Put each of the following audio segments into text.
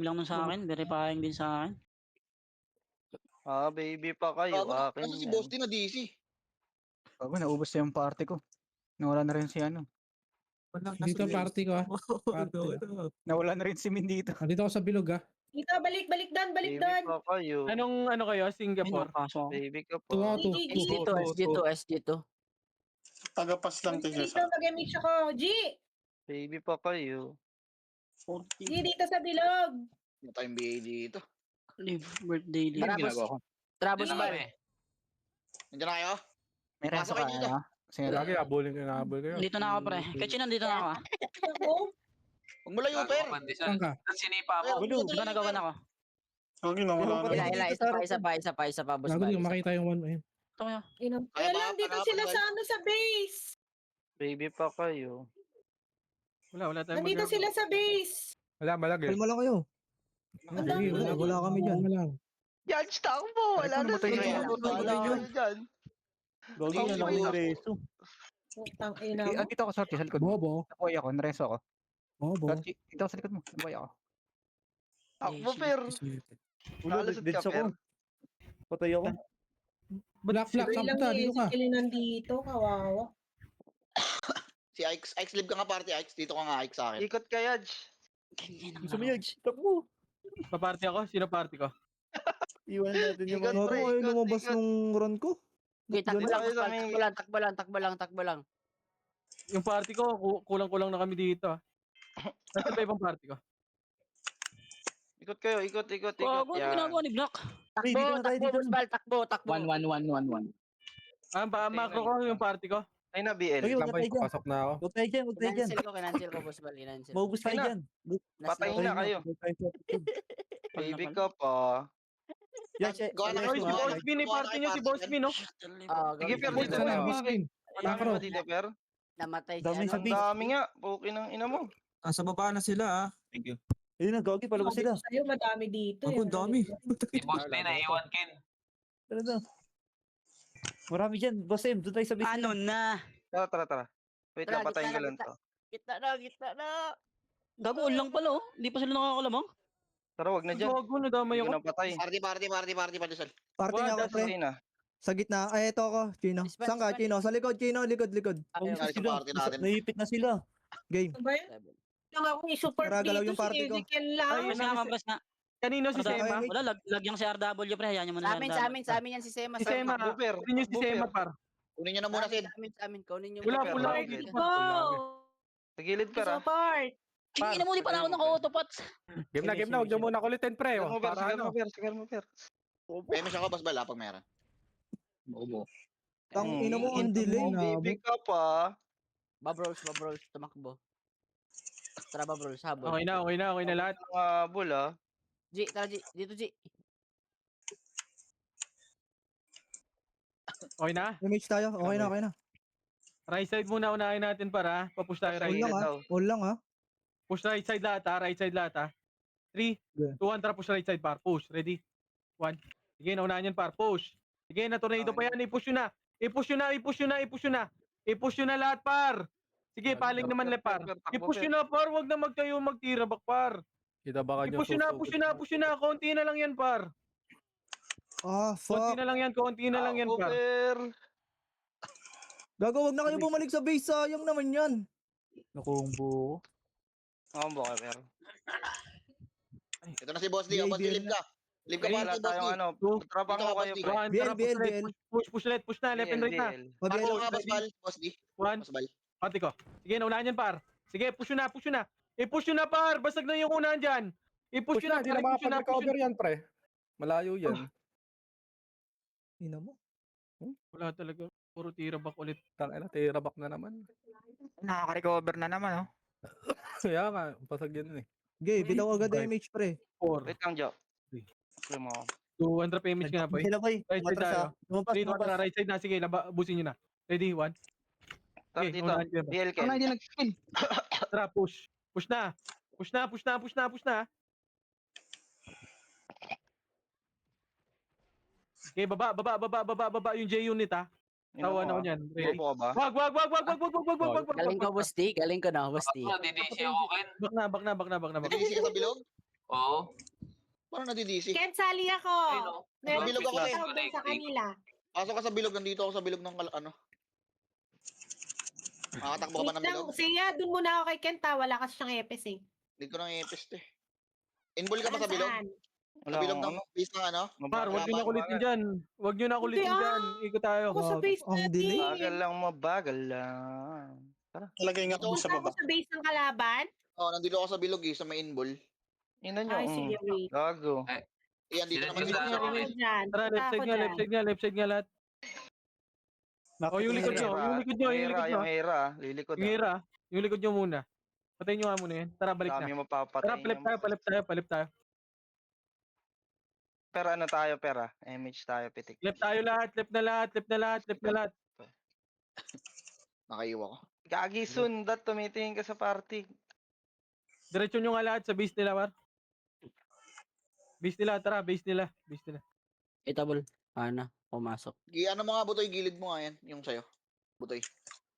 lang nun sa akin, verifying din sa akin. Baby pa kayo. Akin Kasi si yan. Boss D na DC. Bago, naubos na yung party ko. Nawala na rin si ano. Dito party ko ah. Party. Nawala na rin si Min dito. Dito ako sa bilog ah. Dito, balik Baby doon. pa kayo. Anong ano kayo? Ayun, Singapore? nakapasok ako. Baby ka pa. Tuwa to. SG2, SG2, SG2. Tagapas lang to Dito, siya. mag-mix ako. G! Baby pa kayo. 40. G, dito sa bilog. Ano tayong BA dito? Live, birthday Ano live. ginagawa ko? Trabos Ano ba? Nandiyan na kayo? May reso Pasok ka, kayo dito. ano? Sige, Lagi abulin kayo, nahabol kayo. Dito na ako, pre. Kechi, nandito na ako. Ako. Huwag mo layo, Per. Saan ka? Sinipa Ayun, mo. Diba nagawan ako? Okay na, wala na. Isa pa, boss. Gago, yung makita yung one. Ayun. Ito kaya. Kaya Ayun lang, ba? dito Hanapin sila ba? sa ano, sa base. Baby pa kayo. Wala tayong Nandito magagawa. sila sa base. Wala, malagi. Kalma lang kayo. Ang dami. Wala kami dyan. Wala lang. Yan, takbo! Wala na namatay sila. na. Wala na dyan. Gagi na lang yung reso. Putang ina mo. Dito ako sa likod mo. Bobo. Nabuhay ako, nareso ako. Bobo. Dito ako sa likod mo, nabuhay ako. Takbo, Per. Kalusot ka, Per. Patay ako. Black, Uy saan lang punta? eh, Dito si ka. Kelly nandito, kawawa. Si Ike's live ka nga party, Ike's. Dito ka nga, Ike sa akin. Ikot ka, Yaj. Ganyan ang Sumiyag, lakas. takbo. Paparty ako? Sino party ko? Iwan natin yung Ikot, mga pre. ayaw Ikot, lumabas ikot. nung run ko. Okay, takbo lang, Dito kami. takbo lang. Yung party ko, kulang-kulang na kami dito. Nasaan ba ibang party ko? Ikot kayo, ikot. Gago, ano ginagawa ni Black? Takbo, boss, takbo. 1-1-1-1-1. Macro ko yung party ko. Ay na, BL. Pasok na ako. Huwag tayo dyan, huwag tayo dyan. Kinancel ko, boss Bal. Kinancel. Maubos tayo Ayun na. dyan. Patayin na kayo. Baby ka pa. Yan, Gawa na Oy, si kayo. Boss Bin, yung party niyo si Boss Bin, no? Sige, Per, Boss, dito sana, kayo. boss Bin. Ang dami ba dito, Per? Namatay si Dami ano. sa Ang dami nga. Pukin ng ina mo. Sa baba na sila ah. Thank you. Ayun na, Gagi, palabas Sabi sila. ko sa'yo, madami dito. Ako, dami. Si Boss din, naiwan Ken. Tara na. Marami dyan. Boss M, doon tayo sa base. Ano na? Tara. Wait lang, Tara, patayin ko gitna lang na, to. Gitna na. Gago, all lang pala, oh. Hindi pa sila nakakalamang. Tara, wag na dyan. Gago, nadamay Hindi ko ako. na patay. Party, Pandesal. Party Wala, na ako, that's pre. Patay na. Sa gitna. Ay, ito ako, Chino. Ispan, Saan ka, ispan. Chino? Sa likod, Chino. Likod. Okay, Sa party natin. Naipit na sila. Game. Ano ba yun? Lang ako i-support Naragalaw dito yung party si ko. Ezekiel lang. Ay, Bas nga, mabas nga. Kanino si Arda- Sema? Wala, lagyang si RW, pre. Hayaan niyo muna Sa amin yan si Sema. Si Sema. Takbo, Per. Kunin niyo si Sema, par. Kunin nyo na muna, Sid. Sa amin. Kunin yung Wala, Per, wala. okay. Dito Go! pa. Sa gilid, Per, ah. Support! Kingin mo, di pa na ako naka-autopots. Game na, huwag niyo muna kulitin, pre. Sigar mo, Per. Para Sigar ano. mo, Per. Sigar mo, Per. Memes ako, Boss Bal, pag meron. Bobo. Tang ina mo, ang delay. Baby ka pa. Babrols, tumakbo. Tara, Babrols, habol. Okay na lahat. Mga bula. G, tara G. Dito G. Okay na? Image tayo. Okay na. Right side muna, unahin natin para. Papush tayo right All lang, side. ha? All lang, ha? Push right side lahat, ha? Right side lahat, ha? 3, Yeah. 2, 1, tara push right side, par. Push. Ready? 1. Sige, naunahan yan, par. Push. Sige, na tornado pa yan. I-push nyo na. I-push nyo na lahat, par. Sige, paling naman le, par. I-push nyo na, par. Huwag na magkayo magtira, bak, par. Kita ba kayo? I-push nyo na. Konti na lang yan, par. Ah, Konti fuck. na lang yan, par. Per. Gago, wag na kayo bumalik sa base. Sayang naman yan. Nakumbo. Combo ka, Per. Ito na si Boss D. O, Boss D, live ka. Live ka, Okay, party, Wala Boss D. tayong ano. Two. Trapang mo kayo, pre. 1, BL, tara, BL, BL. push na. Left and right na. Takbo Mabielo. ka, Boss Bal. Boss D. 1, Boss Bal. pati ko. Sige, naunahan yan, par. Sige, push na. I-push nyo na, par. Basag na yung unahan dyan. I-push Push nyo na, na, hindi na par. I-push nyo na, makapag-recover yan, pre. Malayo yan. Ina mo. Wala talaga. Puro tira back ulit. Tangina, tira back na naman. Nakaka-recover na naman, oh. Kaya nga, pasag yan eh. Gay, bitaw agad yung image, pre. 4, Wait lang, Jo. Three. Wait mo. 2, 1, trap image ka na, boy. Sila, boy. Right side Umatras, tayo. ha? Lumabas, 3, 2, lumabas. right side na. Sige, busin nyo na. Ready, 1. Tara Okay, dito. unahan ko yan. BL, Ken. Hindi nag-kill. Tara, push. Push na. Okay, baba yung J unit, ha. Tawan ako niyan. Ready. Bobo ka ba? Wag. Galing ko, boss D. Galing ko na, boss D. Didisi ako, Ken. Back na. Nag-easy ka sa bilog? Oo. Paano nadi-DC? Ken, sali ako. Ayun o. Meron Bilog ako, discount din sa kanila. Pasok ka sa bilog, nandito ako sa bilog ng ano. Makatakbo ka ba Wait ng lang, bilog? Sia, dun muna ako kay Ken, wala kasi siyang epes eh. Dito nang epest eh. Inbol ka ba sa Saan, bilog? saan? Wala Sa bilog akong ng base ng ano? Par, wag nyo na kulitin dyan. Wag nyo na kulitin Hindi, dyan. Ikot tayo. Ako sa base ang delay. Bagal lang, mabagal lang. Talagay nga ako sa Punta ako baba. sa base ng kalaban. Oo, nandito ako sa bilog eh, sa may inbol. Ina nyo. Ay, sige, wait. Gago. Iyan, dito Sila naman yung dito. nasa Punta ako dyan. Tara, Punta left ako side nga, dyan. left side nga, left side nga lahat. Oh, yung likod nyo, yung likod nyo, yung likod nyo. Yung era, lilikod. Yung hira, yung likod nyo muna. Patayin nyo nga muna yan. Tara, balik Dami na. mapapatay. Tara, palip tayo. Pero ano tayo, pera? MH tayo, pitik. Left tayo lahat, left na lahat. Nakaiwa ko. Gagi, sundat, tumitingin ka sa party. Diretso nyo nga lahat sa base nila, Par. Base nila, tara, base nila. Itabol. Ana, pumasok. Ano mga butoy, gilid mo nga yan, yung sayo. Butoy.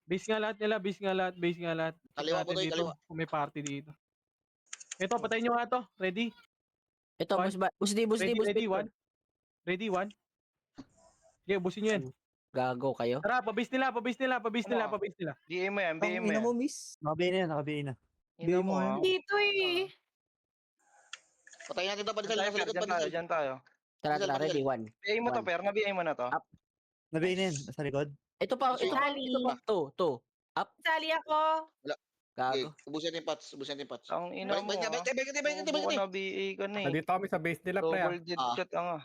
Base nga lahat nila, base nga lahat. Kaliwa Natin po tayo, dito, kaliwa. kung may party dito. Ito, patayin nyo nga to. Ready? Ito, One. boss D. Ready, one. Ready, one. Sige, ubusin nyo yan. Gago kayo. Tara, pabase nila. BA mo yan, BA mo Ina yan. mo, miss. Nakabihin na yan, nakabihin na. Ina mo, mo, Dito eh. Patayin natin ito, padisal na sa likod, Dyan tayo, padisal. dyan tayo. Tara, Pasal, ready, pasal. one. BA mo to, One. per. Na-BA mo na to. Nabihin na yan, nasa likod. Ito pa, Sali. two. Sali ako. Okay, Gago. ubusin natin yung pots. Ang ina mo, Balik Buko na BA ka na eh. Nandito kami sa base nila, pre. Double dead shot ang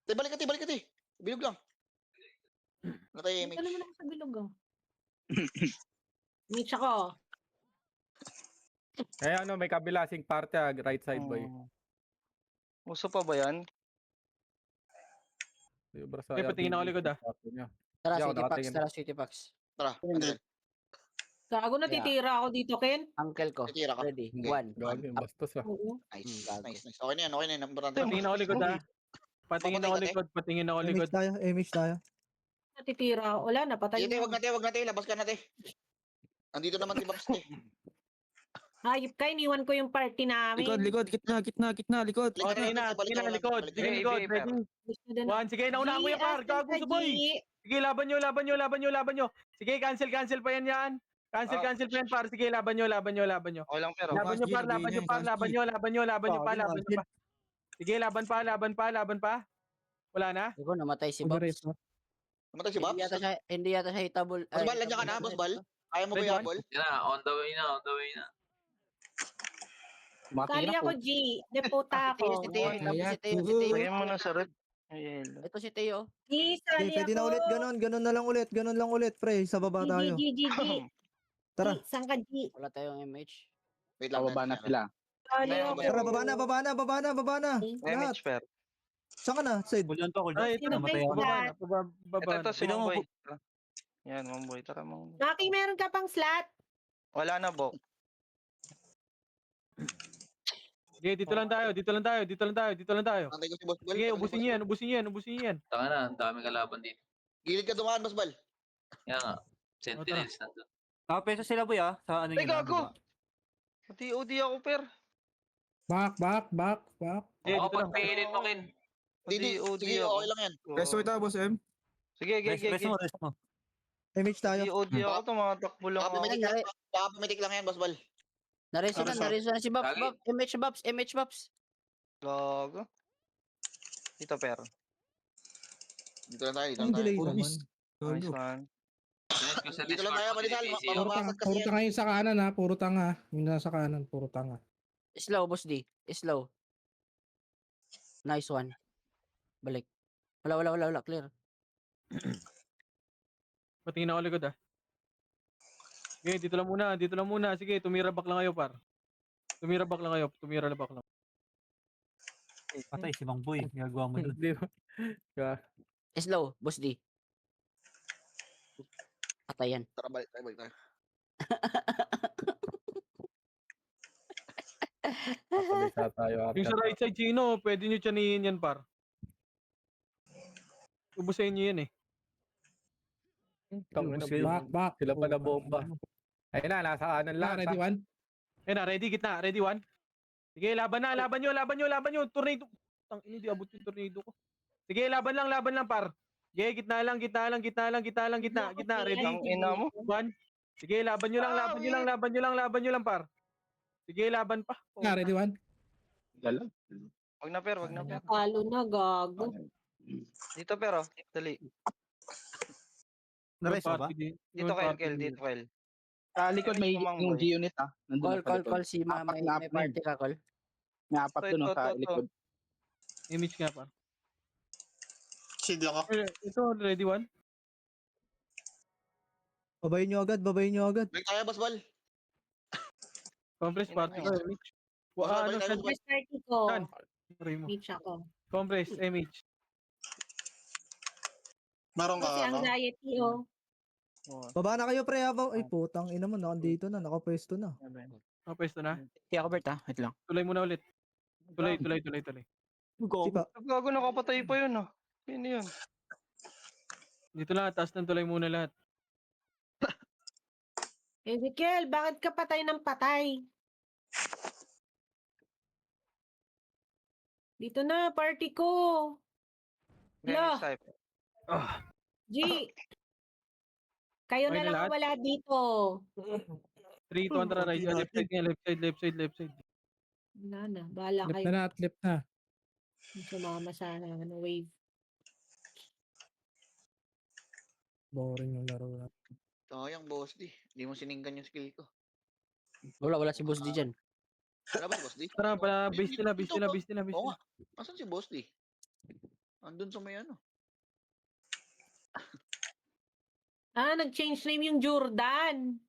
Balik ka. Bilog lang. Natay Dito image. naman ako sa bilog oh. Meet ako. Kaya ano, may kabilasing party, right side, boy. Uso pa ba yan? Sobra Okay, patingin ako likod, ah. Tara, Hindi ako City Packs. nakatingin. Tara, City Packs. Tara, padisal. Gago na titira ako dito, Ken. Uncle ko. Titira ka. Ready, Okay. one. Grabe, yung bastos ah. Oo. Nice, gago. nice. Okay na yan. Importante. Patingin ako likod, ah. Patingin ako likod. MH tayo. Natitira ako. Wala, napatay Sige, na. wag natin. Labas ka natin. Andito naman si Babs eh. Hayop ka, iniwan ko yung party namin. Likod, gitna, likod. O, tingin na, likod. Tingin likod, ready? Gusto din One, sige, nauna ko yung Par. Gago sa boy. Sige, laban nyo. Sige, cancel pa yan. Cancel pa yan, Par. Sige, laban nyo. Okay lang, pero. Laban nyo, Par. Laban nyo pa. Sige, laban pa. Wala na? Siguro namatay si Bobs. Namatay si Babs. Hindi yata siya hitable. Boss Bal, nandiyan ka na, Boss Bal? Kaya mo ba Red one? i-habol? Yan na, on the way na. Sali ako, G. Deputa ako. Si Teo. Lagyan mo na sa red. Ay, Ito si Teo. G, sali ako. Ganun na lang ulit, pre. Sa baba tayo. G. Tara. Saan ka, G? Wala tayong MH. Wait lang. Pababa na sila. Sali Ayan, ako. Tara, baba na. Lahat. MH, per. Saan ka na? Side. Ay, ito na. Namatay ako. Ito, si Baba. Mamboy. Yan, Mamboy. Tara, Mamboy. Maki, meron ka pang slot? Wala na, Bok. Sige, dito lang tayo. Antay ko si Boss Bal. Sige, ubusin nyo yan. Taka na, ang daming kalaban dito. Gilid ka dumaan, Boss Bal. Yan nga. Sentinels nandun. Nakapeso sila, boy, ah. Sa ano Ay, gago! TOD ako, per. Back. Sige, Oo, dito lang. pagpilit mo, Kin. Sige, okay lang yan. Resto ito, boss M. Sige. MH tayo. TOD ako, tumatakbo lang ako. Baka pumitik lang yan, Boss Bal. Nareso na si Bobs. Lagi. MH Bobs. Gago. Dito, per. Dito lang tayo. Nice one. Sinet ko sa Dito lang Discord tayo, ko Padisal. ni Casey. Mababasag kasi yan. yung sa kanan, ha. Puro tanga. Yung nasa kanan, puro tanga. Slow, boss D. Slow. Nice one. Balik. Wala. Clear. Patingin ako likod, ah. Sige, dito lang muna. Sige, tumira back lang kayo, Par. Tumira back lang. Patay si Mang Boy. Gagawa mo dun. Di ba? Slow, boss D. Patayan. Tara, balik tayo. Sabay tayo. Yung sa right side, sino? Pwede nyo tiyanihin yan, Par. Ubusin nyo yan, eh. Back. Sila pa na bomba. Ayun na, nasa kanan lang. Ayun na, ready, gitna. Ready, one. Sige, laban na, laban nyo. Tornado. Hindi abot yung tornado ko. Sige, laban lang, par. Sige, gitna lang. Ready? Ang ina mo. One. Sige, laban nyo lang, par. Sige, laban pa. ready one. Wag na, per. Talo na, gago. Dito, per, oh. Dali. Nares ba? Dito, Kel. Dito, Kel. Likod may yung G-Unit ah. Call si mama. May party ka, call. May apat Ito, doon sa ito. likod. Image nga, par. Shield lang ako. Ito, ready one. Babayin nyo agad. Balik tayo, boss ball. Compress party ko, image. Balik tayo, boss ball. First party ko. Saan? Sorry mo. Reach ako. Compress, image. Meron Kasi anxiety, oh. Baba na kayo pre habang. Ay putang ina mo. Nakandito na. Nakapwesto na. Pwesto na. Hindi ako, Bert, ha? Wait lang. Tuloy muna ulit. Tuloy. Sipa. Gago, nakapatay pa yun, ah. Sino yun? Dito lang, taas ng tuloy muna lahat. Ezekiel, bakit ka patay ng patay? Dito na, party ko. Lo, Next type. G. Kayo Okay na na lang lahat? ang wala dito. 3 contra right. Left side. Wala na, bahala kayo. Left na. Sumama sa wave. Boring yung laro na. Sayang, boss D. Hindi mo sininggan yung skill ko. Wala si Boss D dyan. Wala ba si boss D? Tara, base nila. Oo nga. Asan si boss D? Andun sa may ano. Nag-change name yung Jordan.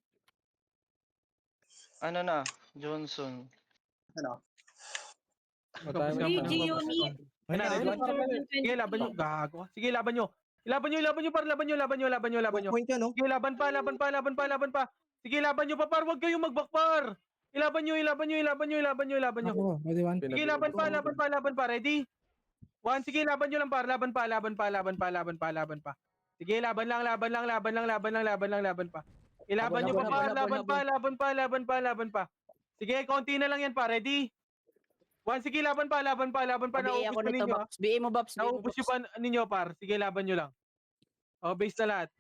Ano na? Johnson. G-Unit. Sige, laban nyo. Gago. Sige, laban nyo. Laban nyo, par. Laban nyo. Point yan no? Sige, laban pa. Sige, laban nyo pa, par. Huwag kayong magbakpar. Ilaban nyo. Ready one. Sige, laban pa. Ready? One, sige, laban nyo lang, par. Laban pa. Sige, laban lang pa. Ilaban nyo pa, par. Laban pa. Sige, konti na lang yan, pa. Ready? One, sige, laban pa. BA ako Naubos pa nito, ninyo, Baps. BA mo, Baps. Naubos yung pa ninyo, par. Sige, laban nyo lang. O, base na lahat.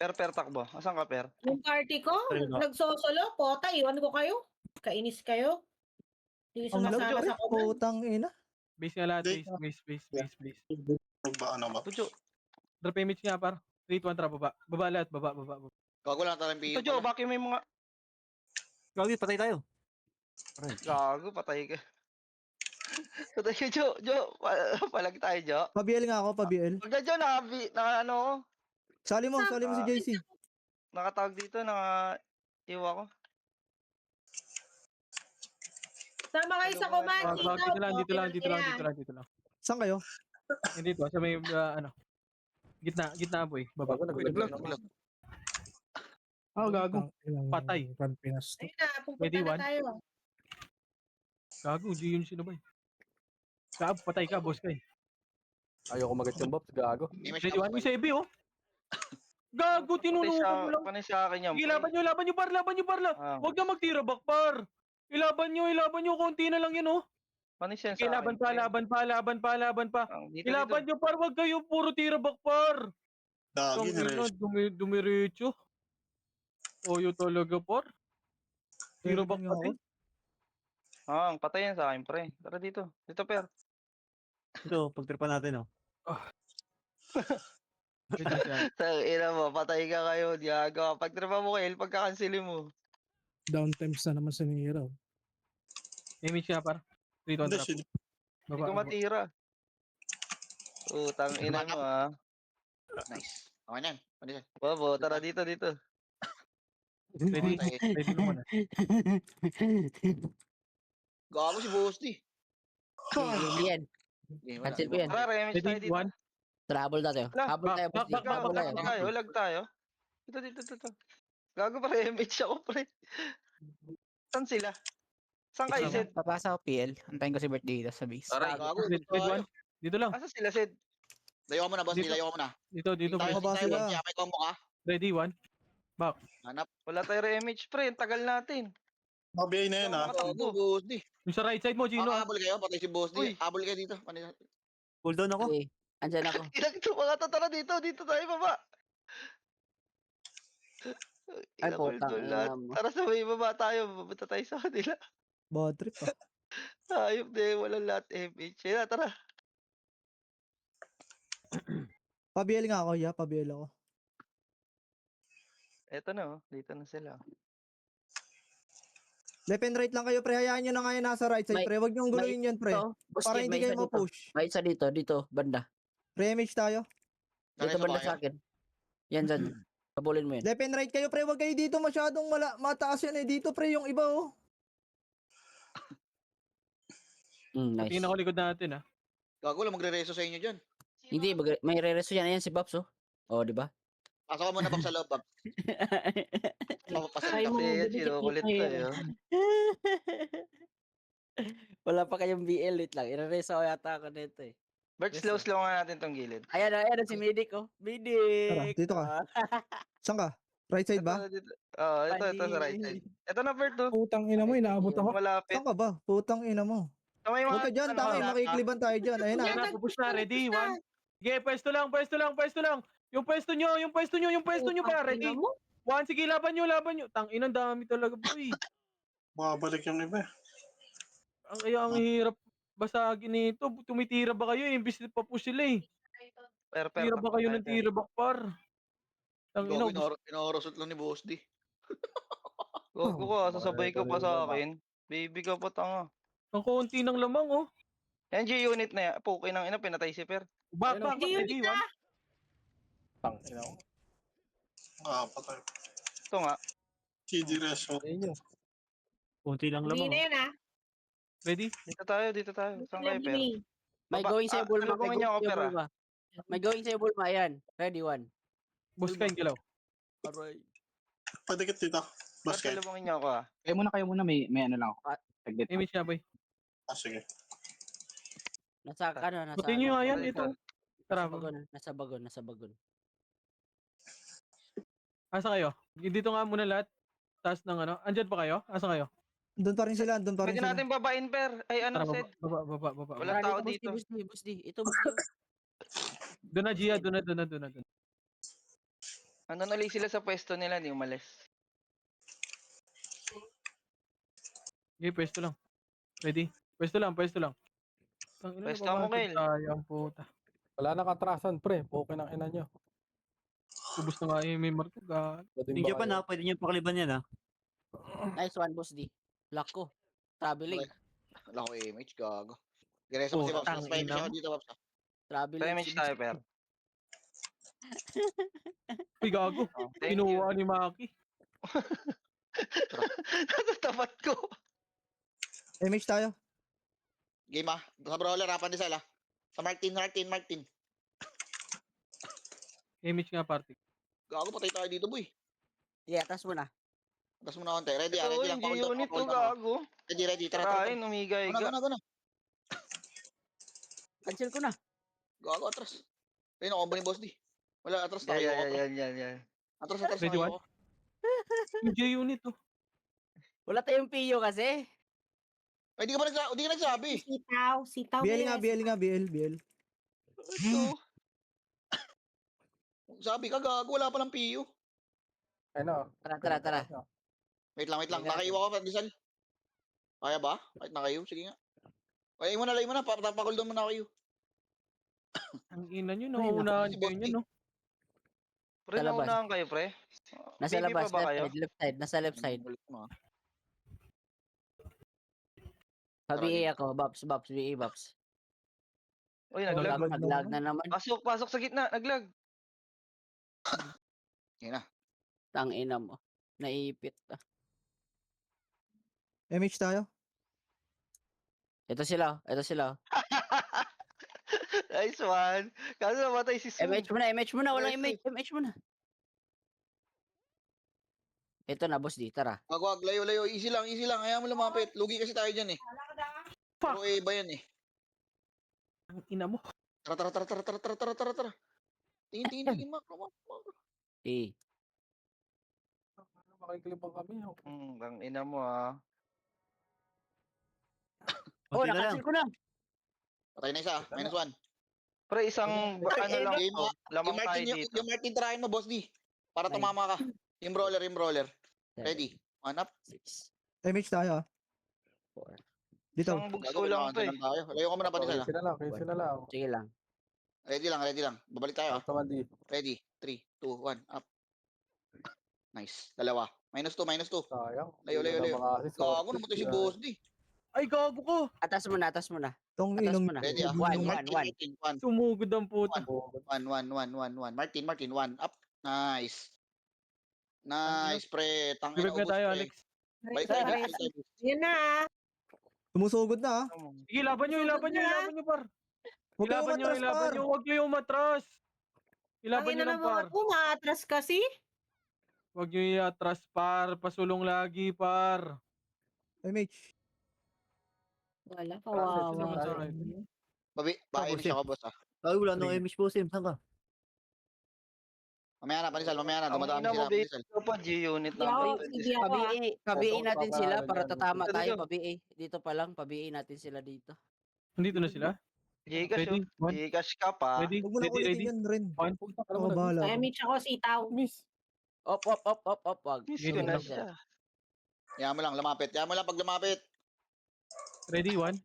Per, takbo. Asan ka, per? Yung party ko, nagsosolo, pota, iwan ko kayo. Kainis kayo. Hindi Ang sumasama labo sa command. putang ina. Base nga lahat, base. Ba, ano ba? Tujo. Drop image nga, par. 3, 2, 1, tara, baba. Baba lahat, baba. Gago lang tayong PU. Tujo, bakit may mga... Gagi, patay tayo. Gago, patay ka. Patay ka, Jo. Palag tayo, Jo. Pa-BL nga ako, pa-BL. Pagka, Jo, ano, Sali mo si JC. nakatawag dito, iwa ko. Sama kayo sa command. Dito lang. Saan kayo? Dito, sa may, gitna, boy. Baba. Gago. Patay. Pinas. Ayun na, pupunta Ready, na one? tayo. Gago, di yun sino ba eh. Gago, patay ka, boss ka eh. Ayoko magat yung Bops, gago. Ready, one, may sebi, oh. Gago, tinunukan mo lang. Panay sa akin yan. Sige, laban nyo, par. Huwag na magtira back, par. Ilaban nyo, konti na lang yun, oh. Panay siya Sige, sa laban akin. pa. Dito. Ilaban nyo, par. Huwag kayo puro tira back, par. Dagi na rin. Dumiretso. Oyo talaga, par. Tira back Nga pati. ako. Ang patay yan sa akin, pre. Tara dito. Dito, per. Ito, pagtripan natin oh. Ina mo, patay ka kayo, Diago. Pag trapa mo kayo, pagka-cancel mo. Downtimes na naman sa Nihiraw. Image nga, par. 3, 2, 1, trap. Hindi Baba. ko matira. Utang ina mo, ah. Nice. Okay na yan. Pwede yan. Bobo, tara dito. Ready na muna. Gago si boss D. Yan. Okay, Cancel ko yan. Tara, remix tayo Ready, dito. one. Habol tayo. Habol tayo, Boss D. Habol tayo. Lag tayo. Dito. Gago pa remix ako, pre. Saan sila? Saan kayo, Sid? Papasa ko PL. Antayin ko si Bert dito sa base. Aray. Gago. Red one. Dito lang. Asa sila, Sid? Layo mo na, boss D. Layo mo na. Dito, Tayo boss. ba sila? kaya may combo ka. Ready, one. Hanap. Wala tayo remix, pre. Ang tagal natin. Mabiyay na yun, ha? Gago, Boss D. Yung sa right side mo, Gino. Habol kayo, patay si Boss Uy. D. Habol kayo dito. Cooldown ako. Okay. Andyan ako. Ilang ito mga to, tara dito tayo baba. Ay, Ilang putang cooldown ina lahat. mo. Tara sa may baba tayo, babata tayo sa kanila. Bad trip ah. Ayop na yun, walang lahat MH. Yan na, tara. Pabiel nga ako, ya. Pabiel ako. Eto na, oh. Dito na sila. Left and right lang kayo, pre. Hayaan nyo na nga yung nasa right side, May- pre. Huwag nyo guluhin yan, pre. Ito, boss Para Kid, hindi may kayo isa dito. ma-push. May isa dito, banda. Pre-image tayo. Dito banda sa akin. Yan dyan. Kabulin mo yan. Left and right kayo, pre. Huwag kayo dito masyadong mataas yan eh. Dito, pre, yung iba, oh. Nice. Tingnan ko likod natin, ah. Gago lang, magre-reso sa inyo dyan. Hindi, may re-reso yan. Ayan si Pops, oh. Oh, di ba? Pasok ka muna Bab sa loob, Bab. Papapasok Ay, ka. mo. Kasi yan, didikit sinukulit mo tayo. Wala pa kayong BL, wait lang. Ire-reso ko yata ako nito eh. Bert, slow nga natin tong gilid. Ayan si Midik, oh. Midik! Tara, dito ka. Saan ka? Right side ba? Ito sa right side. Ito na, Bert, oh. Putang ina mo, inaabot ako. Malapit. Saan ka ba? Putang ina mo. Sa may Huwag ka dyan, ano, tangin. Makikliban tayo dyan. Ayun Ayan na. na, pupush na. Ready? One. Sige, pwesto lang. Yung pwesto nyo pa. Ready? One, sige, laban nyo. Tang inang dami talaga, boy. Makabalik yung iba. Ang hirap basagin nito. Tumitira ba kayo? Imbis na pa-push sila eh. Tira ba kayo ng tira bakpar? Tang ina. Pinorosot lang ni Boss D. Gogo ka, sasabay ka pa sa akin. Baby ka pa, tanga. Ang konti ng lamang, oh. Yan, G-unit na yan. Pukin ng ina, pinatay si Per. Back, ready? One. Tang ina mo. Patay. Ito nga. CD reso. Kunti lang Hindi lamang. na yan, ah. Ready? Dito tayo. Saan kayo, Per? May Baba, going sa'yo, Bulma. salubungin niyo ako, Per, ah. May going sa'yo, Bulma. Ayan. Ready, one. Boss kain galaw. Aray. Padikit dito. Per, Basket. salubungin niyo ako, ah. Kayo muna, may ano lang ako. Taglit. Image niya, boy. Sige. Nasa ano, nasa Buti nyo nga yan, Sorry, ito. sir. Tara, Nasa bagon. asa kayo? Dito nga muna lahat. Taas ng ano. Andyan pa kayo? Asa kayo? Doon pa rin sila. Pwede natin babain, Per. Ay, ano, Tara, Sed? baba. Wala tao dito. Boss D. Ito, Boss D. Doon na, Gia. Doon na. Ano nalig sila sa pwesto nila, hindi umalis. Okay, pwesto lang. Ready? Pwesto lang. Tang ina, Pwesto nababasag mo, Kyle. tayo, ang puta. Wala na katrasan, pre. Pukin ang ina nyo. Ubus na nga yung may mark. Ninja pa na, pwede niyo pakaliban yan, ha? Nice one, Boss D. Lock ko. Traveling. Wala ko image, gago. Gireso mo si Babs. Putang Mas pa-image ina ako dito, Babs. Traveling. Sa image tayo, Per. Uy, gago. Thank you. Kinuha ni Maki. Nasa tapat ko. Image tayo. Game ah. Sa brawler, Rapan Diesel ah. Sa Martin. Image nga, party. Gago, patay tayo dito, boy. Yeah, tas mo na. Tapos muna konti. Ready, Ito, ready lang. hindi Pa-hold unit to, ako. gago. Ready. Tara. Tarahin, umigay ka. Gana. Cancel ko na. Gago, atras. Ayun, combo ni Boss D. Wala, atras. Yan, Nakayo ako. yan. Atras. Ready, Nakayo one? ako. Yung J-unit, oh. Wala tayong PO kasi. Ay, di ka nagsabi. Sitaw. BL nga. Ito. Sabi ka, gago. Wala palang PU. Ano? Tara. Wait lang. Nakayo ako, Diesel. Kaya ba? Kahit nakayo, sige nga. Ay, mo na. Papagold mo na kayo. Ang ina nyo, nauunahan si kayo Boss niya, D. no? Pre, Sa labas. naunahan kayo, pre. Nasa Baby labas, pa ba kayo? left side. Nasa left side. Ulit mo, ah. Pa-BA ako, Babs, BA, Babs. Uy, naglag. Naglag na naman. Pasok sa gitna, naglag. Yan na. Tang ina mo. Naipit. Image tayo. Ito sila. Nice one. Kaso namatay si Sue. MH mo na. Walang Nice. MH mo na. Ito na, Boss D. Tara. Wag, layo. Easy lang. Ayaw mo lumapit. Lugi kasi tayo dyan eh. Pero iba yan eh. Ang ina mo. Tara. Tingin, makro. Eh. Makikilipan kami. Ang ina mo, ah. Oh, Konti na lang. nakancel ko na. Patay na isa. -1. Pre, isang ano lang Game to. Lamang tayo Martin, dito. yung Martin tirahin mo, boss D. Para Nine. tumama ka. Yung brawler. Ready. One up. 6, MH tayo ah. 4. Dito. Isang bugso Gagawin lang lang to eh. tayo. Layo ka muna pa nila. 15 na lang, 15 na lang. Sige lang. Ready lang. Babalik tayo. ah. Taman di. Ready. 3, 2, 1, up. Nice. Dalawa. -2. Sayang. Layo. Gago, namatay si boss D. Ay, gago ko. Atas mo na. Tong Atas inong. mo na. Ready ah. One. Martin. Sumugod ang puta. 1. Martin, 1 up. Nice, pre. Tangina, Revive na ubos, tayo, pre. Alex. Balik tayo. Yan na. Sumusugod na ah. Sige, laban nyo, par. Huwag kayo umatras, par. Huwag nyo umatras. Ilaban nyo Tangina lang, ng mga par. umatras kasi. Huwag nyo iatras, par. Pasulong lagi, par. MH. Wala, Process kawawa. naman sa right. Bahay siya ka, boss ah. Ay, wala nang MH boss M. Saan ka? Mamaya na, Panisal. Ang Dumadami ina mo, sila, base Panisal. ko pa, G-unit Hindi ako, lang. hindi ako ah. Pabiin natin sila para Papalaan tatama yan. tayo. Dito. Pabiin. Dito pa lang, pabiin natin sila dito. Nandito na sila? Gcash Ready? oh. One. Gcash ka pa. Ready? Huwag mo na Ready? ulitin yan, Ren. Punta ka Ako naman. bahala. Kaya Mitch ako sitaw. Miss. Op. Wag. Miss Dito ko na lang. siya. Yaman mo lang, lumapit. Pag lumapit. Ready? 1.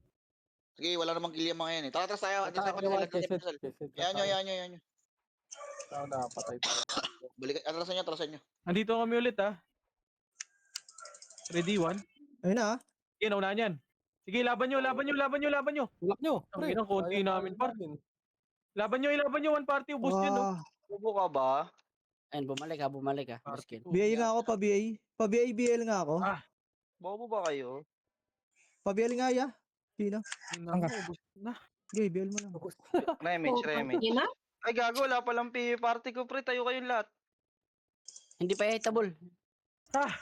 Sige, wala namang kill yung mga yan eh. Tara, tayo. Atras tayo, Panisal. Yan nyo. Tao na, patay tayo. Balik, atrasan nyo. Andito kami ulit, ha. Ready? 1. Ayun na ah. Sige, naunahan yan. Sige, laban nyo. Tulak nyo. Ang inang konti namin, par. Laban nyo, one party. Ubus yun, no? Bubo ka ba? Ayun, bumalik ka. Party Baskin. two. BA nga ako, pa-BA. Pa-BA, BL nga ako. Ah. Bobo ba kayo? Pa-BL nga ya. Sino? Inang mo, ubus na. Okay, BL mo lang. Remage. Ina? Ay gago, wala palang party ko pre. Tayo kayong lahat. Hindi pa hitable. Ah.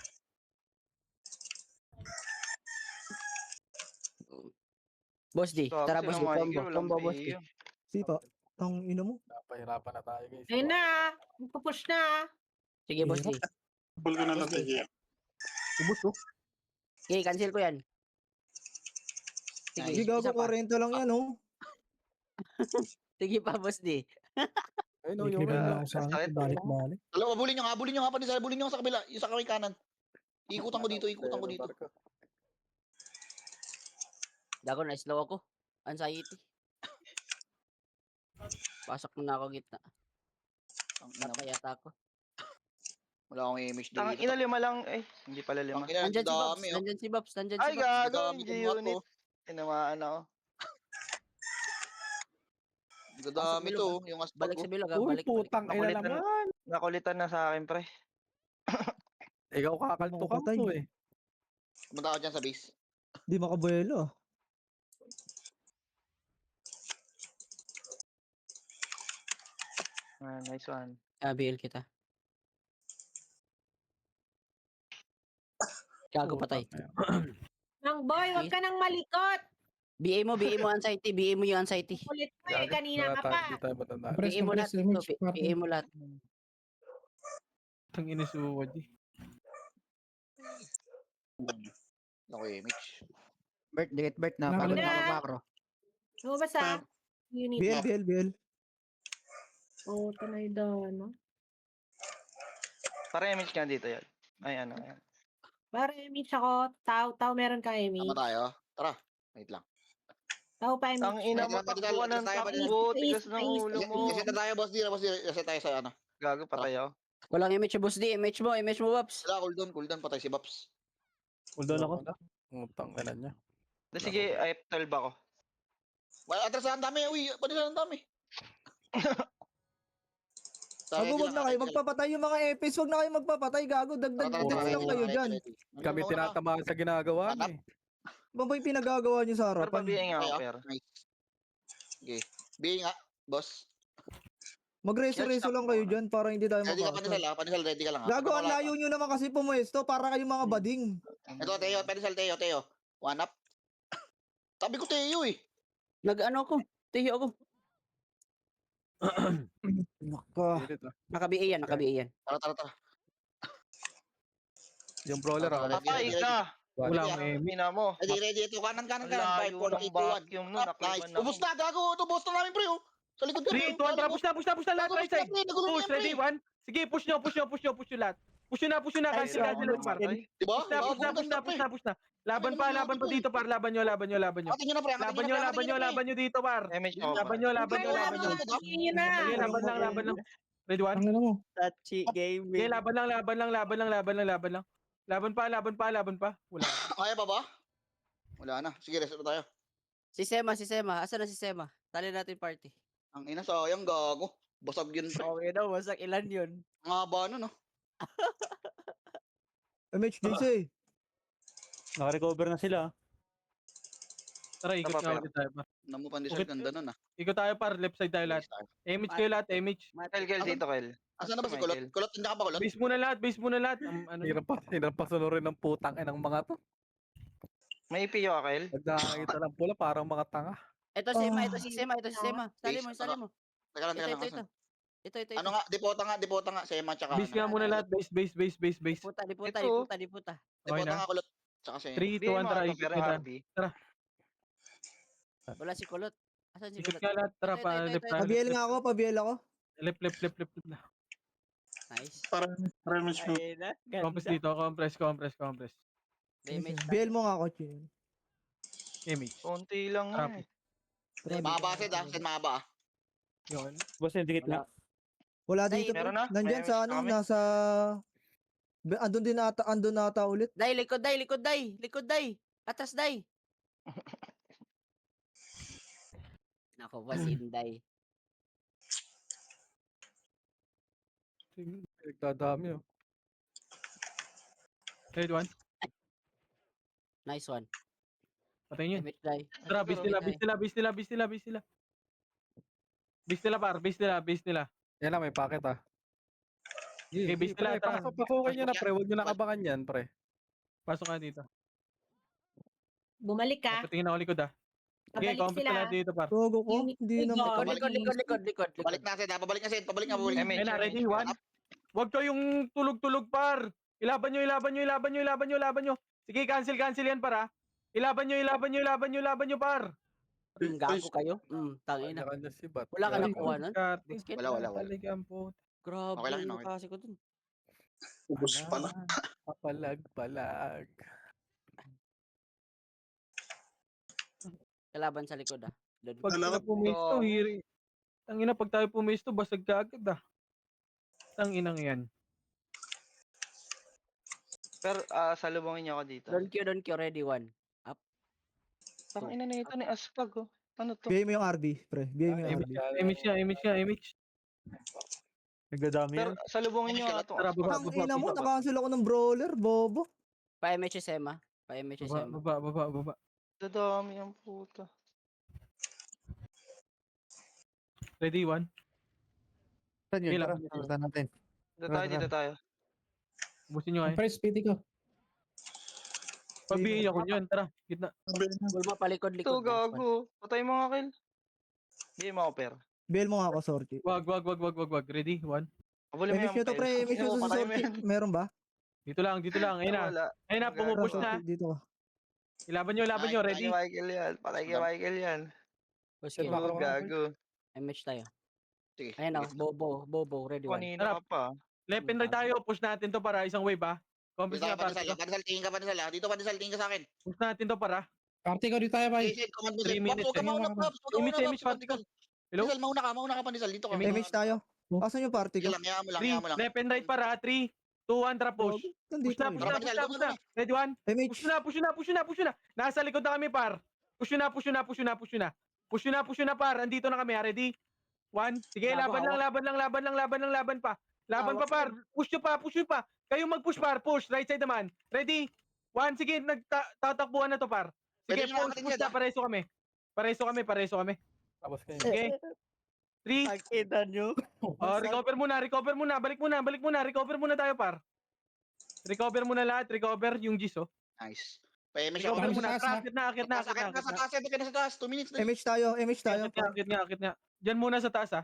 Boss D. Gago, Tara, sino Boss D. Mikey? Walang Combo, Boss D. PE. Sipa. Tang ina mo. Napahirapan na tayo guys. Ayun na. Magpupush na. Sige, Boss D. Ball ko na lang tayo. Ubus oh. Okay, cancel ko yan. Sige, Hindi gago isa pa. 40 lang yan oh. Sige pa, Boss D. Ayun oh, yung Sakit. Balik. Alam, abulin nyo nga, Panisal. Abulin nyo nga sa kabila. Yung sa kamay kanan. Ikutan ko dito. Dago na slow ako. Anxiety. Pasok muna ako gitna. Napayata ako. Wala akong image dito. Tang ina lima lang. Eh, hindi pala lima. Nandyan si Babs. Dami, oh. Nandyan si Babs. Ay gago, Dami kong G-unit. wato. Tinamaan ako. Dami to. Yung aspak Balik ko. sa bilog. Uy, Balik. putang ina Nakulitan, naman. nakulitan na sa akin pre. Ikaw kakaltukan Nakapatay. mo eh. Pumunta ako dyan sa base. Di makabuelo. Ah, nice one. BL kita. Gago patay. Nang boy, wag ka nang malikot. BA mo anxiety. BA mo yung anxiety. Kulit mo eh, kanina ka pa. Hindi tayo matanda. BA mo lahat. BA mo lahat. Ang inisuwad eh. Ako image. Bert na. Pagod Na. na mag-macro. Lumabas ah. Unit. BL. Oh, tanay daw, no? Para image nga dito yan. Ay ano yan. Para image ako. Tao, meron ka image. Tama tayo. Tara. Wait lang. Tao pa Ang image. ina Ay, mo, dapat takbuhan ng tayo, takbo. Tigas ng ulo mo. Reset na tayo, boss. Reset tayo sa ano. Gago pa tayo. Walang image Boss D. Image mo, Babs. Wala, cooldown. Patay si Babs. Hold on ako. Utang ina niya. Sige, F12 ako. Wala, atrasan ang dami. Uy, Panisal ang dami. Wag na kayo magpapatay yung mga epis. Wag na kayo magpapatay. Gago. Dagdag deaths lang kayo dyan. Kami tinatamaan sa ginagawa niya eh. Ba ba yung pinagagawa nyo sa Pero harapan? pabihin nga ako, pero. Okay. Bigay nga, boss. Magreso-reso lang kayo dyan para hindi tayo Ready ka, makasa. Panisal, Panisal, ready ka lang. Gago, ang layo nyo naman kasi pumuesto para kayong mga bading. Ito, Teo, Panisal, Teo. One up. Sabi ko Teo eh. Nag-ano ako. Tiyo ako. Naka. Naka-BA yan. Tara. Yung brawler ah. Ready, Patay ready. ka! Wala Sige, akong emi. Mina mo. Ready. Ito, kanan. Ang 5, layo 4, ng 3, 2, 1. vacuum nun. Nice. Nakliban na Ubus ako. na, gago. Ito, boss na namin, pre, oh. Sa likod ko, 3, 2, 1, tara, push na lahat, Gago, right side. pre, nagulo Push, niya, pre. ready, 1. Sige, push nyo lahat. Push na, Nice cancel one. lang, par. Diba? Push na. Laban pa dito, par. Laban nyo. Atin nyo na, pre. Laban nyo dito, par. Damage ako. Laban nyo. Yun na. Sige, laban lang. Ready, 1. Ano mo? Touchy Sige, gaming. laban lang. Laban pa. Wala. Kaya pa ba? Wala na. Sige, reset na tayo. Si Sema. Asan na si Sema? Tali natin party. Ang ina, sayang, gago. Basag yun, pre. Okay daw, wasak ilan yun. Ang haba nun, no? MHDC. Naka-recover na sila. Tara, ikot Tama, nga per. ulit tayo, par. Namupandesal, Okay. ganda nun, ah. Ikot tayo, par. Left side tayo lahat. Image kayo lahat, image. Kel, dito, Kel. Asan na ba si Michael? Kulot? Kulot, hindi ka ba Kulot? Base muna lahat. Ano, Hirap pa sunurin ng putang ng mga to. May ipiyo ka, Kel? Pag nakakita ng pula, parang mga tanga. Ito si Sema. Sali mo. Teka lang, Ito. asan? Ano nga, dipota nga, Sema, tsaka base nga muna lahat. Base. Diputa. Dipota Okay na. nga, Kulot. Tsaka Sema. 3, 2, 1, tara. Ikot pero kita. Harvey. Wala si Kulot. Asan si Ikot Kulot? nga lahat. Tara, Ito, pa. ito, Left ito, tayo. Pabiel nga ako, pabiel ako. Left na. Nice. Parang premise mo. Ayun na. Compress dito. Compress. Damage. Biel mo nga ako, Chin. Image. Konti lang Trap. eh. Mahaba, Sid, ah. Sid, mahaba, ah. Yun. Boss, yung dikit na. Wala Day, dito. meron na? Nandyan May sa miss ano, kami? nasa... Andun ata ulit. Day, likod, day. Atras, day. Nako ba, Sinday. Nagdadami, oh. Ready, 1. Nice one. Patayin yun. Damage, day. Tara, base nila. Yan na, may packet, ah. Okay, base nila. Pre, Tara. pasukin nyo na, pre. Huwag nyo nakabangan yan, pre. Pasok ka dito. Bumalik ka. Patingin ako likod, ah. Okay, Pabalik compress sila. lahat dito, par. Gogo ko. Hindi naman. Likod. Pabalik na, Sid, ah. Pabalik na, Sid. Pabalik na. Ayun na, ready, 1. Huwag kayong tulog-tulog, par. Ilaban nyo. Sige, cancel yan, para. Ilaban nyo, par. Gago kayo. Tangina. Kanya-kanya si Bat. Wala ka Yan. nakuha nun? Wala. Talagang po. Grabe Okay lang yun, yung okay. klase ko dun. Ubus pala. Papalag. Kalaban sa likod ah. Doon. Pag Alam tayo pumisto, hiri. Tangina, pag tayo pumisto, basag ka agad, ah. Tanginang yan. Pero salubungin niyo ako dito. Don't Q, ready, 1. Tangina na ito ni Aspag, oh. Ano to? Bigay mo yung RD, pre. Bigay mo yung RD. Image. Nagdadami Pero yan. salubungin niyo ako. Tara, baba. Ang ina mo, nakancel ako ng brawler, bobo. Pa-MH si Sema. Pa-MH si Sema. Baba. Dadami ang puta. Ready, 1. Saan yun? Ilan? Tara, punta natin. Dito tayo. Ubusin nyo, eh. Press PT ko. Pabigay ako yun. Tara, gitna. Gulma palikod, Ito, likod. Nice one. gago. Patay mo nga, Kel. Hindi mo ako, per. Biel mo nga ako, Sorky. Wag. Ready, 1. Abulin mo MH nyo to, pre. MH nyo sa Sorky. Meron ba? Dito lang. Ayun na. Wala. Ayun na, pumupush na. Sorky, dito ka. Ilaban nyo. Ready? Patay kay Michael yan. Push Sir, kill. baka- Gago. MH tayo. Sige. Ayun na, Bobo, ready, 1. Kanina ka pa. Left and right tayo. Push natin to para isang wave, ha. Compress na, para. Pandesal, tingin ka, Pandesal, ah. Dito, Pandesal, tingin ka sa akin. Push natin to para. Party ko dito tayo, Sid, command mo, 3 Sid. minutes, Huwag ka mauna, Pops. Huwag ka Image, mauna, image, Pops. party ko. Hello? Pandesal, mauna ka, Pandesal. Dito ka. MH tayo. Asan yung party ko? Sige lang, hayaan mo lang, 3, hayaan mo lang. left and right para. 3, 2, 1, tara push. Push Nandito na, eh. push na. Ready, 1. MH. Push na. Nasa likod na kami, par. Push na, par. Andito na kami, ha. Ready? 1. Sige, laban pa. Laban pa, par. Push nyo pa. Kayo mag-push, par. Push. Right side naman. Ready? 1. Sige, nagtatakbuhan na to, par. Sige, Pwede nyo push nakakatin na. yan, Pareso kami. Tapos kayo. Okay. 3. Pagkita nyo. Oh, recover muna. Balik muna. Recover muna tayo, par. Recover muna lahat. Recover yung Gis, oh. Nice. Pa-MH ako. Recover muna. Akit na. Nasa taas, ito ka na sa taas. 2 minutes na. MH tayo. Akit nga. Diyan muna sa taas, ha.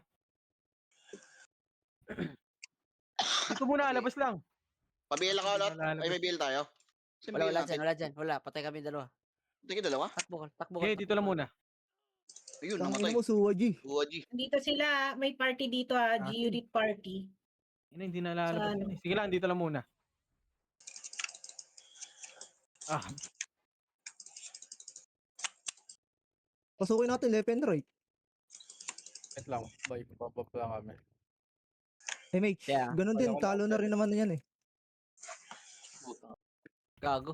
Dito muna, labas lang. Pabiel ako ulit. Ay, may bill tayo. Sino Wala, bigyan wala natin? dyan, wala dyan. Wala, patay kami dalawa. Tingin dalawa? Takbo Okay, dito lang muna. Ayun, Tang namatay. ina mo, Suwa G. Uwaji. Dito sila, may party dito G-Unit party. Hindi na lalabas Saan? yun eh. Sige lang, dito lang muna. Ah, Pasukin natin left and right. Wait lang, boy. Papap lang kami. MH, Yeah. ganun din, Wala, talo na rin naman yan eh. Gago.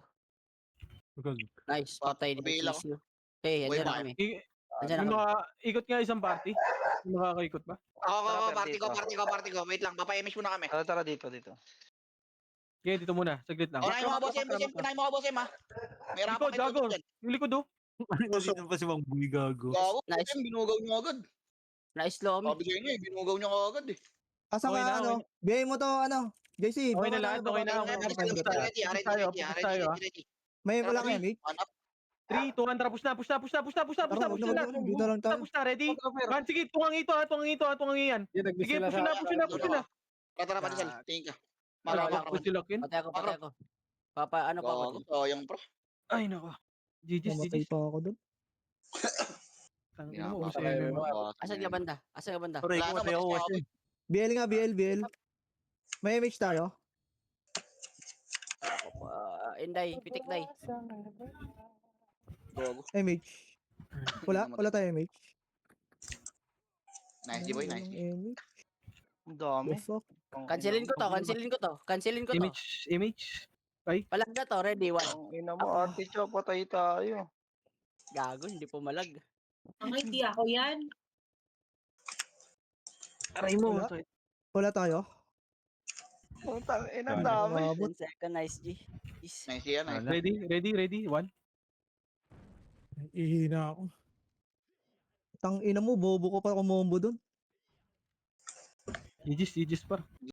Nice, patay ni Pabila ko. Sisio. Okay, Uy, andyan na bakit? kami. i- Andyan na may kami. ikot nga isang party. May makakaikot ba? Ako, Tara, party ko, dito. party ko. Wait lang, papa-image muna kami. Tara, dito. Okay, dito muna. Saglit lang. Unahin mo ka, boss M. Unahin mo ka, boss M, ha? May Likod, rapak ito gago. dyan. Yung likod oh. Dito pa si Mang Boy gago. Gago, Nice. boss M, binugaw nyo agad. Na-slow kami. Sabi sa inyo, binugaw nyo agad eh. Asa Okay nga na, ano, bigay mo to ano, JC. Okay na baka lahat, tayo okay na. bababa. Ready, Focus tayo, ready, focus tayo, focus tayo, ah. ready. May Tara, wala Patrick. kang MH? Hanap. 3, 2, 1, tara, push na. Tara, wag na, dito lang tayo. Push na, ready? One, sige, tungang ito yan. Yan, nag-miss Sige, sila push sa... na. Tara, Patrick. Tingin ka. Wala, Malak, wala. malak. Si Lokin. Patay ako. Ano pa ako Gago, dun? sayang pro. Ay, nako. GG's. Namatay pa ako doon. Tangina mo, Ginagawa. usin mo. Asan ka banda? Sorry, Wala na, kumatay ako matay kasi. BL nga, BL. May MH tayo? Inday, pitik day. Gago. MH. Wala tayo MH. Nice, boy, nice. MH. Ang dami. The fuck? Cancelin ko to. Image. Palag na to, ready, one. Ang ina mo, ate Cho, patay tayo. Gago, hindi pumalag. Ang hindi ako yan. Aray mo. Wala. Wala tayo? Putang ina, Wala. dami. 10 second, nice G. Is. Nice yan, nice. Ready. One. Ihina ako. Tang ina mo, bobo ko pa kumombo doon. GG's par.